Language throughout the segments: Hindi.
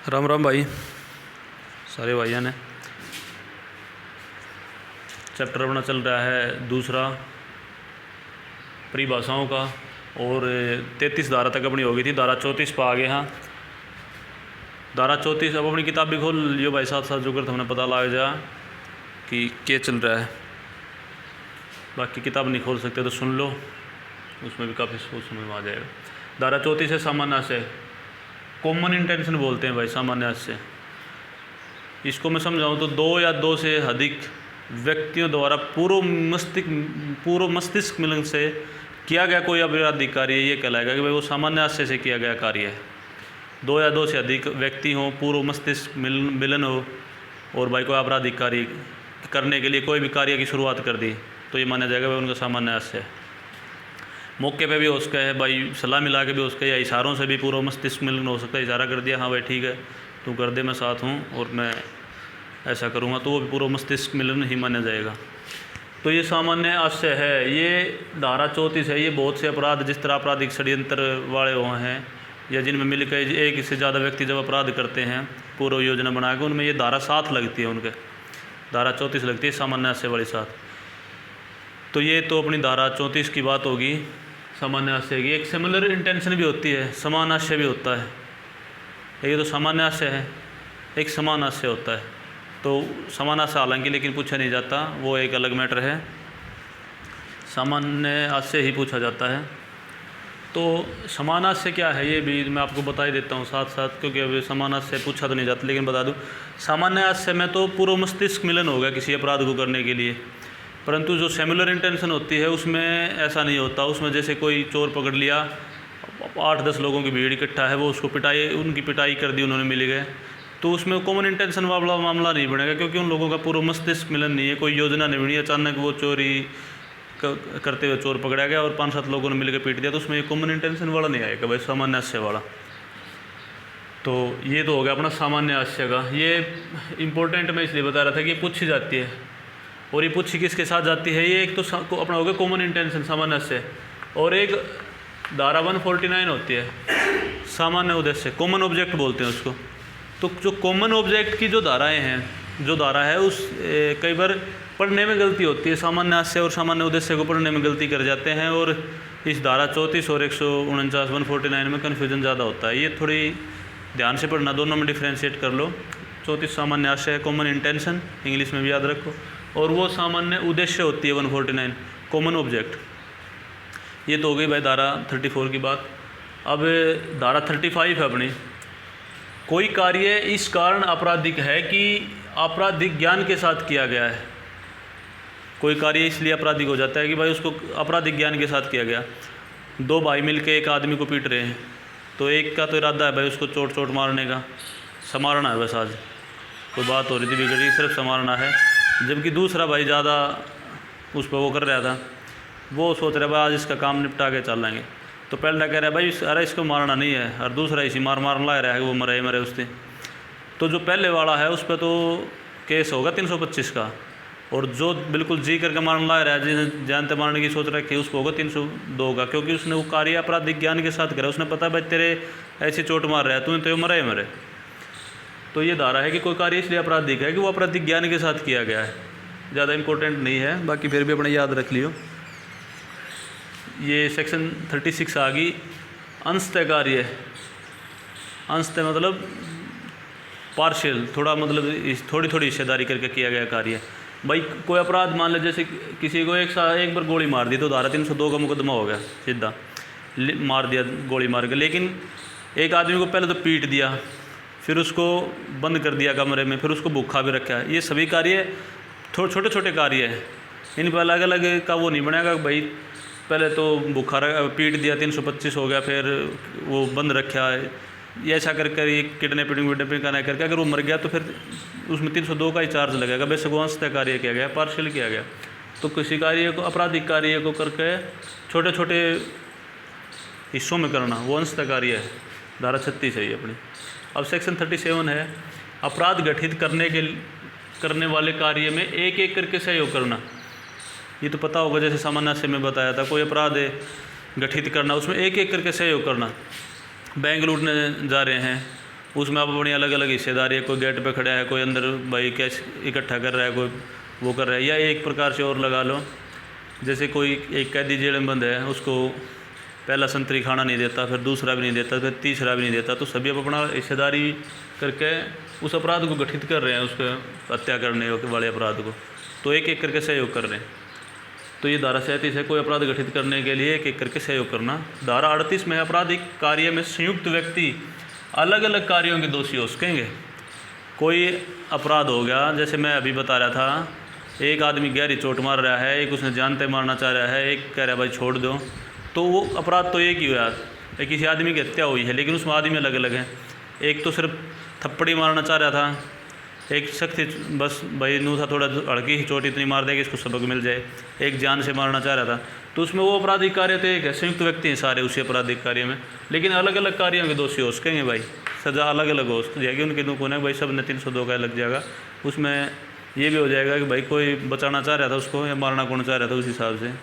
राम राम भाई, सारे भाइयों ने। चैप्टर अपना चल रहा है दूसरा, परिभाषाओं का। और 33 धारा तक अपनी हो गई थी, धारा 34 पर आ गए। हाँ, धारा 34। अब अपनी किताब भी खोल लियो भाई, साथ साथ जो कर हमें पता लग जा कि क्या चल रहा है। बाकी किताब नहीं खोल सकते तो सुन लो, उसमें भी काफ़ी सोच समझ में आ जाएगा। धारा 34 है सामान्य आशय, कॉमन इंटेंशन बोलते हैं भाई सामान्य आशय। इसको मैं समझाऊँ तो दो या दो से अधिक व्यक्तियों द्वारा पूर्व मस्तिष्क मिलन से किया गया कोई आपराधिक कार्य, ये कहलाएगा कि भाई वो सामान्य आशय से किया गया कार्य है। दो या दो से अधिक व्यक्ति हों, पूर्व मस्तिष्क मिलन हो, और भाई कोई आपराधिक कार्य करने के लिए कोई भी कार्य की शुरुआत कर दी, तो ये माना जाएगा भाई उनका सामान्य आशय है। मौके पे भी हो सकता है भाई, सलाह मिला के भी हो सकता है, या इशारों से भी पूर्व मस्तिष्क मिलन हो सकता है। इशारा कर दिया, हाँ भाई ठीक है तू कर दे, मैं साथ हूँ और मैं ऐसा करूँगा, तो वो भी पूर्व मस्तिष्क मिलन ही माना जाएगा। तो ये सामान्य आशय है। ये धारा 34 है। ये बहुत से अपराध, जिस तरह आपराधिक षड्यंत्र वाले हुए हैं, या जिनमें मिलकर एक से ज़्यादा व्यक्ति जब अपराध करते हैं पूर्व योजना बना के, उनमें ये धारा 7 लगती है, उनके धारा 34 लगती है सामान्य आशय वाली 7। तो ये तो अपनी धारा 34 की बात होगी सामान्य आशय की। एक सिमिलर इंटेंशन भी होती है, समान आशय भी होता है। ये तो सामान्य आशय है, एक समान आशय होता है। तो समान आशय हालांकि लेकिन पूछा नहीं जाता, वो एक अलग मैटर है, सामान्य आशय ही पूछा जाता है। तो समान आशय क्या है ये भी मैं आपको बता ही देता हूँ साथ साथ, क्योंकि अभी समान आशय पूछा तो नहीं जाता, लेकिन बता दूँ सामान्य आशय में तो पूर्व मस्तिष्क मिलन होगा किसी अपराध को करने के लिए। परंतु जो सिमिलर इंटेंशन होती है उसमें ऐसा नहीं होता। उसमें जैसे कोई चोर पकड़ लिया, 8-10 लोगों की भीड़ इकट्ठा है, वो उसको उनकी पिटाई कर दी, उन्होंने मिल गए, तो उसमें कॉमन इंटेंशन वाला मामला नहीं बनेगा, क्योंकि उन लोगों का पूर्व मस्तिष्क मिलन नहीं है, कोई योजना नहीं बनी। अचानक वो चोरी करते हुए चोर पकड़ा गया और 5-7 लोगों ने मिलकर पीट दिया, तो उसमें ये कॉमन इंटेंशन वाला नहीं आएगा भाई, सामान्य आशय वाला। तो ये तो हो गया अपना सामान्य आशय का। ये इम्पोर्टेंट मैं इसलिए बता रहा था कि ये पूछी जाती है, और ये पूछी किसके साथ जाती है। ये एक तो अपना हो गया कॉमन इंटेंशन सामान्य आशय, और एक धारा 149 होती है सामान्य उद्देश्य, कॉमन ऑब्जेक्ट बोलते हैं उसको। तो जो कॉमन ऑब्जेक्ट की जो धाराएं हैं, जो धारा है उस कई बार पढ़ने में गलती होती है, सामान्य आशय और सामान्य उद्देश्य को पढ़ने में गलती कर जाते हैं, और इस धारा 34 और 149 में कन्फ्यूजन ज़्यादा होता है। ये थोड़ी ध्यान से पढ़ना, दोनों में डिफ्रेंशिएट कर लो। 34 सामान्य आशय है, कॉमन इंटेंशन इंग्लिश में भी याद रखो, और वो सामान्य उद्देश्य होती है 149 कॉमन ऑब्जेक्ट। ये तो हो गई भाई धारा 34 की बात। अब धारा 35 है अपनी, कोई कार्य इस कारण आपराधिक है कि आपराधिक ज्ञान के साथ किया गया है। कोई कार्य इसलिए आपराधिक हो जाता है कि भाई उसको आपराधिक ज्ञान के साथ किया गया। दो भाई मिलके एक आदमी को पीट रहे हैं, तो एक का तो इरादा है भाई उसको चोट मारने का, संवारना है, बस आज कोई बात हो रही थी बिगड़ी, सिर्फ संवारना है। जबकि दूसरा भाई ज़्यादा उस पर वो कर रहा था, वो सोच रहा है भाई आज इसका काम निपटा के चल लेंगे। तो पहला कह रहा है भाई अरे इसको मारना नहीं है, और दूसरा इसी मार ला रहा है, वो मरे उससे। तो जो पहले वाला है उस पर तो केस होगा 325 का, और जो बिल्कुल जी करके मारने ला रहा है, जिन्हें जानते मारने की सोच रखी, उसको होगा 302 का, क्योंकि उसने वो कार्य आपराधिक ज्ञान के साथ करा। उसने पता भाई तेरे ऐसी चोट मार रहा है, तूने तो मरे। तो ये धारा है कि कोई कार्य इसलिए आपराधिक है कि वो आपराधिक ज्ञान के साथ किया गया है। ज़्यादा इंपॉर्टेंट नहीं है, बाकी फिर भी अपने याद रख लियो। ये सेक्शन 36 आ गई, अंशतः कार्य। अंशतः मतलब पार्शियल, थोड़ा मतलब थोड़ी हिस्सेदारी करके किया गया कार्य। भाई कोई अपराध मान ले, जैसे किसी को एक बार गोली मार दी, तो धारा 302 का मुकदमा हो गया, सीधा मार दिया गोली मार के। लेकिन एक आदमी को पहले तो पीट दिया, फिर उसको बंद कर दिया कमरे में, फिर उसको भूखा भी रखा है। ये सभी कार्य छोटे कार्य हैं, इन पर अलग अलग का वो नहीं बनेगा भाई पहले तो भूखा पीट दिया 325 हो गया, फिर वो बंद रखा है, ये ऐसा करके ये किडनैपिंग का नहीं करके अगर वो मर गया तो फिर उसमें 302 का ही चार्ज लगेगा। वैसे वो अंशतः कार्य किया गया, पार्शियल किया गया। तो किसी कार्य को, आपराधिक कार्य को करके छोटे हिस्सों में करना, वो अंशतः कार्य है। धारा 36 है ये अपनी। अब सेक्शन 37 है, अपराध गठित करने वाले कार्य में एक एक करके सहयोग करना। ये तो पता होगा, जैसे सामान्य से मैं बताया था, कोई अपराध गठित करना, उसमें एक एक करके सहयोग करना। बैंक लूटने जा रहे हैं, उसमें आप अपनी अलग अलग हिस्सेदारी है, कोई गेट पे खड़ा है, कोई अंदर भाई कैश इकट्ठा कर रहा है, कोई वो कर रहा है। या एक प्रकार से और लगा लो, जैसे कोई एक कैदी जेल में बंद है, उसको पहला संतरी खाना नहीं देता, फिर दूसरा भी नहीं देता, फिर तीसरा भी नहीं देता, तो सभी अब अपना हिस्सेदारी करके उस अपराध को गठित कर रहे हैं, उसके हत्या करने वाले अपराध को, तो एक एक करके सहयोग कर रहे हैं। तो ये धारा 37 है, कोई अपराध गठित करने के लिए एक एक करके सहयोग करना। धारा 38 में आपराधिक कार्य में संयुक्त व्यक्ति अलग अलग कार्यों के दोषी हो सकेंगे। कोई अपराध हो गया, जैसे मैं अभी बता रहा था, एक आदमी गहरी चोट मार रहा है, एक उसने जानते मारना चाह रहा है, एक कह रहा है भाई छोड़ दो, तो वो अपराध तो एक ही हुआ, एक किसी आदमी की हत्या हुई है, लेकिन उसमें आदमी अलग अलग हैं। एक तो सिर्फ थप्पड़ी मारना चाह रहा था, एक शख्स बस भाई नू था, थोड़ा हड़की ही चोट इतनी मार देगी इसको सबक मिल जाए, एक जान से मारना चाह रहा था, तो उसमें वो आपराधिक कार्य तो एक है, संयुक्त व्यक्ति हैं सारे उसी आपराधिक कार्य में, लेकिन अलग अलग कार्यों के दोषी हो सकेंगे भाई, सज़ा अलग अलग हो जाएगी उनके दो कोने भाई, सब ने 302 का लग जाएगा। उसमें ये भी हो जाएगा कि भाई कोई बचाना चाह रहा था उसको या मारना कौन चाह रहा था, उस हिसाब से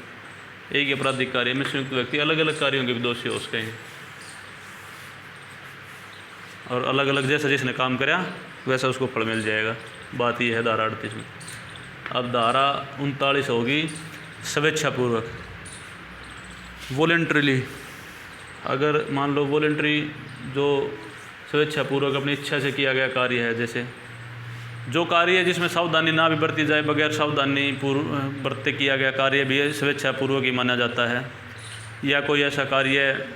एक ही आपराधिक कार्य में संयुक्त व्यक्ति अलग अलग कार्यों के भी दोषी हो सकेंगे, और अलग अलग जैसा जिसने काम कराया वैसा उसको फल मिल जाएगा। बात ये है धारा 38 में। अब धारा 39 होगी स्वेच्छापूर्वक, वॉलेंट्रीली। अगर मान लो वॉलेंट्री जो स्वेच्छापूर्वक अपनी इच्छा से किया गया कार्य है, जैसे जो कार्य है जिसमें सावधानी ना भी बरती जाए, बगैर सावधानी बरते किया गया कार्य भी स्वेच्छापूर्वक ही माना जाता है। या कोई ऐसा कार्य है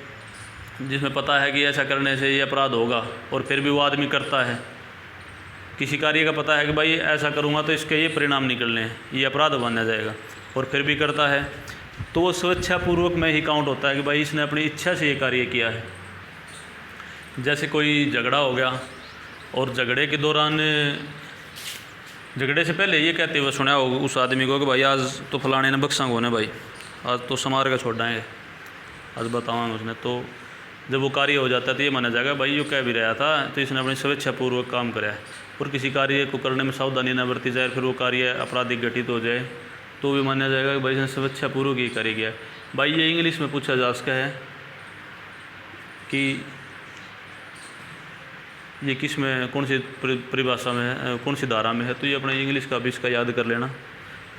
जिसमें पता है कि ऐसा करने से ये अपराध होगा और फिर भी वो आदमी करता है, किसी कार्य का पता है कि भाई ऐसा करूँगा तो इसके ये परिणाम निकलने हैं, ये अपराध माना जाएगा, और फिर भी करता है, तो वो स्वेच्छापूर्वक में ही काउंट होता है कि भाई इसने अपनी इच्छा से ये कार्य किया है। जैसे कोई झगड़ा हो गया और झगड़े के दौरान, झगड़े से पहले ये कहते हुए सुना हो उस आदमी को कि भाई आज तो फलाने ने बक्सा को ने भाई, आज तो समार का छोड़ाएँगे, आज बताऊँगा उसने, तो जब वो कार्य हो जाता है तो ये माना जाएगा भाई यो कह भी रहा था तो इसने अपनी स्वेच्छापूर्वक काम कराया है। और किसी कार्य को करने में सावधानी न बरती जाए, फिर वो कार्य आपराधिक घटित हो जाए, तो भी माना जाएगा कि भाई इसने स्वेच्छापूर्वक ही कार्य किया। भाई ये इंग्लिश में पूछा जा सकता है कि ये किस में, कौन सी परिभाषा में है, कौन सी धारा में है, तो ये अपना इंग्लिश का भी इसका याद कर लेना।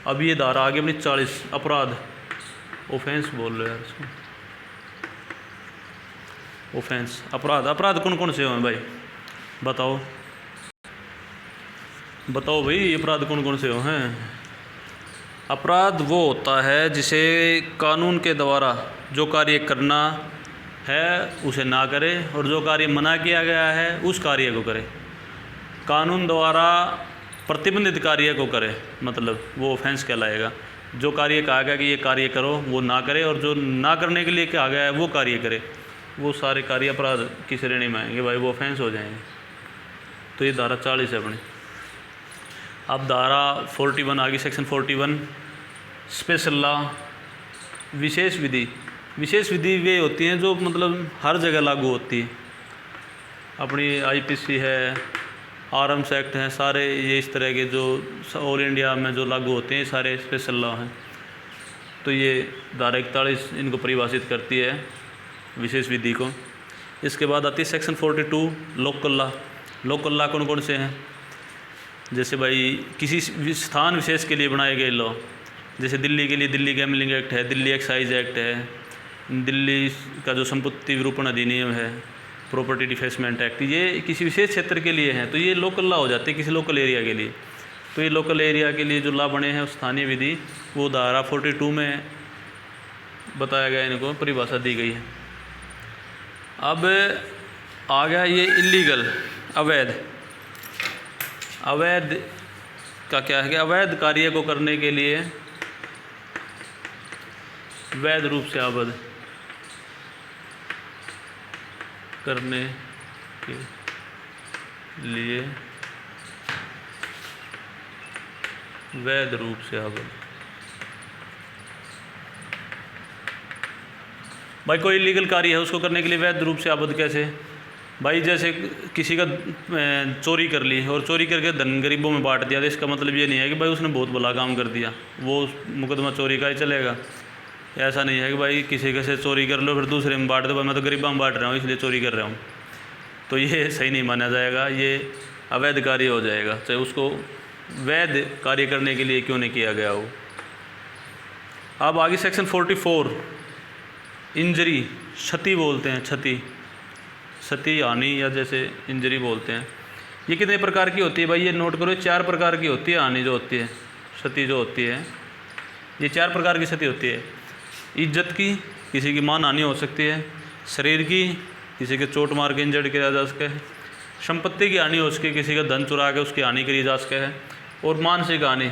अब ये धारा आगे अपनी 40 अपराध, ऑफेंस बोल रहे हैं इसको, ऑफेंस अपराध। अपराध कौन कौन से हैं भाई, बताओ बताओ भाई, अपराध कौन कौन से हैं। अपराध वो होता है जिसे कानून के द्वारा जो कार्य करना है उसे ना करे, और जो कार्य मना किया गया है उस कार्य को करे। कानून द्वारा प्रतिबंधित कार्य को करे, मतलब वो ऑफेंस कहलाएगा। जो कार्य कहा गया कि ये कार्य करो वो ना करे, और जो ना करने के लिए कहा गया है वो कार्य करे, वो सारे कार्य अपराध की श्रेणी में आएंगे भाई, वो ऑफेंस हो जाएंगे। तो ये धारा 40 है अपनी। अब धारा 41 आ गई, सेक्शन 41 स्पेशल लॉ, विशेष विधि। विशेष विधि वे होती हैं जो मतलब हर जगह लागू होती है, अपनी IPC है, आर्म्स एक्ट हैं, सारे ये इस तरह के जो ऑल इंडिया में जो लागू होते हैं सारे स्पेशल लॉ हैं। तो ये धारा 41 इनको परिभाषित करती है, विशेष विधि को। इसके बाद आती है section 42 local law. Local law कौन कौन से हैं, जैसे भाई किसी स्थान विशेष के लिए बनाए गए लॉ, जैसे दिल्ली के लिए दिल्ली गैमलिंग एक्ट है, दिल्ली एक्साइज एक्ट है, दिल्ली का जो संपत्ति विरूपण अधिनियम है, प्रॉपर्टी डिफेसमेंट एक्ट, ये किसी विशेष क्षेत्र के लिए हैं, तो ये लोकल लॉ हो जाते हैं किसी लोकल एरिया के लिए। तो ये लोकल एरिया के लिए जो लॉ बने हैं स्थानीय विधि, वो धारा 42 में बताया गया, इनको परिभाषा दी गई है। अब आ गया ये इलीगल, अवैध। अवैध का क्या है कि अवैध कार्य को करने के लिए, वैध रूप से आबद्ध करने के लिए, वैध रूप से आबद्ध। भाई कोई इलीगल कार्य है उसको करने के लिए वैध रूप से आबद्ध कैसे, भाई जैसे किसी का चोरी कर ली और चोरी करके धन गरीबों में बांट दिया, तो इसका मतलब ये नहीं है कि भाई उसने बहुत भला काम कर दिया, वो मुकदमा चोरी का ही चलेगा। ऐसा नहीं है कि भाई किसी के से चोरी कर लो फिर दूसरे में बांट दो, भाई मैं तो गरीबों में बांट रहा हूँ इसलिए चोरी कर रहा हूँ, तो ये सही नहीं माना जाएगा, ये अवैध कार्य हो जाएगा, चाहे उसको वैध कार्य करने के लिए क्यों नहीं किया गया हो। अब आगे सेक्शन 44 इंजरी, क्षति बोलते हैं, क्षति हानि या जैसे इंजरी बोलते हैं। ये कितने प्रकार की होती है भाई, ये नोट करो, 4 प्रकार की होती है हानि जो होती है, क्षति जो होती है, ये 4 प्रकार की क्षति होती है। इज्जत की, किसी की मान हानि हो सकती है। शरीर की, किसी के चोट मार के इंजर्ड किया जा सके। संपत्ति की हानि हो सके, किसी का धन चुरा के उसकी हानि करी जा सके। और मानसिक हानि,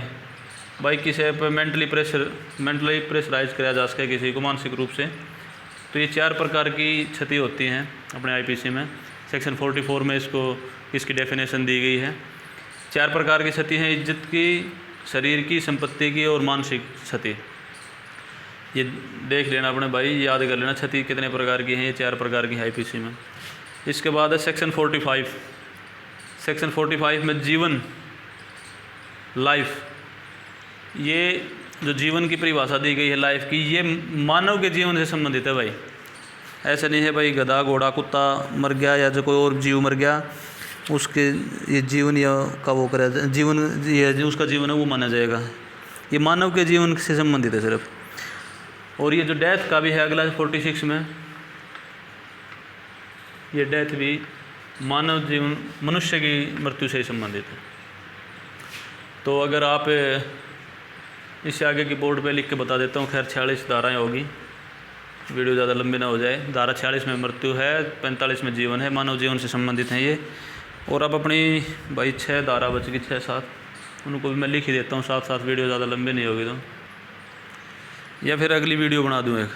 भाई किसी पर मेंटली प्रेशराइज किया जा सके किसी को मानसिक रूप से। तो ये 4 प्रकार की क्षति होती हैं अपने आईपीसी में। सेक्शन 44 में इसकी डेफिनेशन दी गई है। 4 प्रकार की क्षति हैं, इज्जत की, शरीर की, संपत्ति की और मानसिक क्षति। ये देख लेना अपने भाई, याद कर लेना क्षति कितने प्रकार की हैं, ये 4 प्रकार की है आईपीसी में। इसके बाद है सेक्शन 45। सेक्शन 45 में जीवन, लाइफ, ये जो जीवन की परिभाषा दी गई है लाइफ की, ये मानव के जीवन से संबंधित है भाई। ऐसा नहीं है भाई गधा घोड़ा कुत्ता मर गया या जो कोई और जीव मर गया उसके ये जीवन या का वो करा जीवन, ये जो उसका जीवन है वो माना जाएगा। ये मानव के जीवन से संबंधित है सिर्फ। और ये जो डेथ का भी है अगला 46 में, ये डेथ भी मानव जीवन, मनुष्य की मृत्यु से ही संबंधित है। तो अगर आप इससे आगे की बोर्ड पे लिख के बता देता हूँ, खैर 46 धाराएँ होगी, वीडियो ज़्यादा लंबी ना हो जाए। धारा 46 में मृत्यु है, 45 में जीवन है, मानव जीवन से संबंधित हैं ये। और अब अपनी भाई 6 धारा बच गई, 6-7, उनको भी मैं लिख ही देता हूँ साथ साथ, वीडियो ज़्यादा लंबी नहीं होगी तो, या फिर अगली वीडियो बना दूँ एक,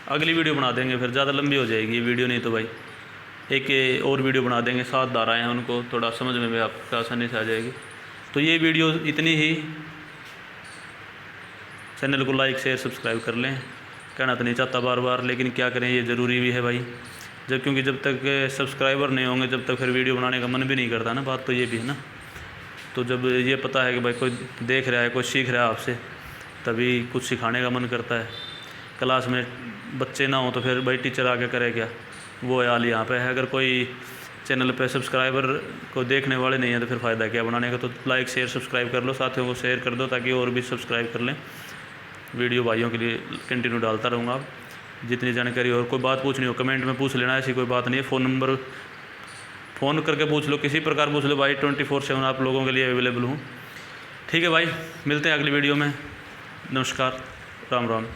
अगली वीडियो बना देंगे, फिर ज़्यादा लंबी हो जाएगी ये वीडियो, नहीं तो भाई एक और वीडियो बना देंगे। 7 धाराएँ हैं, उनको थोड़ा समझ में भी आपको आसानी से आ जाएगी। तो ये वीडियो इतनी ही। चैनल को लाइक शेयर सब्सक्राइब कर लें, कहना तो नहीं चाहता बार बार, लेकिन क्या करें, ये ज़रूरी भी है भाई, क्योंकि जब तक सब्सक्राइबर नहीं होंगे जब तक फिर वीडियो बनाने का मन भी नहीं करता ना, बात तो ये भी है ना। तो जब ये पता है कि भाई कोई देख रहा है, कोई सीख रहा है आपसे, तभी कुछ सिखाने का मन करता है। क्लास में बच्चे ना हो तो फिर भाई टीचर आके करे क्या, वो हाल यहाँ पे है। अगर कोई चैनल पे सब्सक्राइबर को देखने वाले नहीं है तो फिर फ़ायदा क्या बनाने का। तो लाइक शेयर सब्सक्राइब कर लो, साथियों को शेयर कर दो ताकि और भी सब्सक्राइब कर लें। वीडियो भाइयों के लिए कंटिन्यू डालता रहूँगा। आप जितनी जानकारी और कोई बात पूछनी हो कमेंट में पूछ लेना, ऐसी कोई बात नहीं है। फ़ोन करके पूछ लो, किसी प्रकार पूछ लो भाई, 24/7 आप लोगों के लिए अवेलेबल हूँ। ठीक है भाई, मिलते हैं अगली वीडियो में। नमस्कार, राम राम।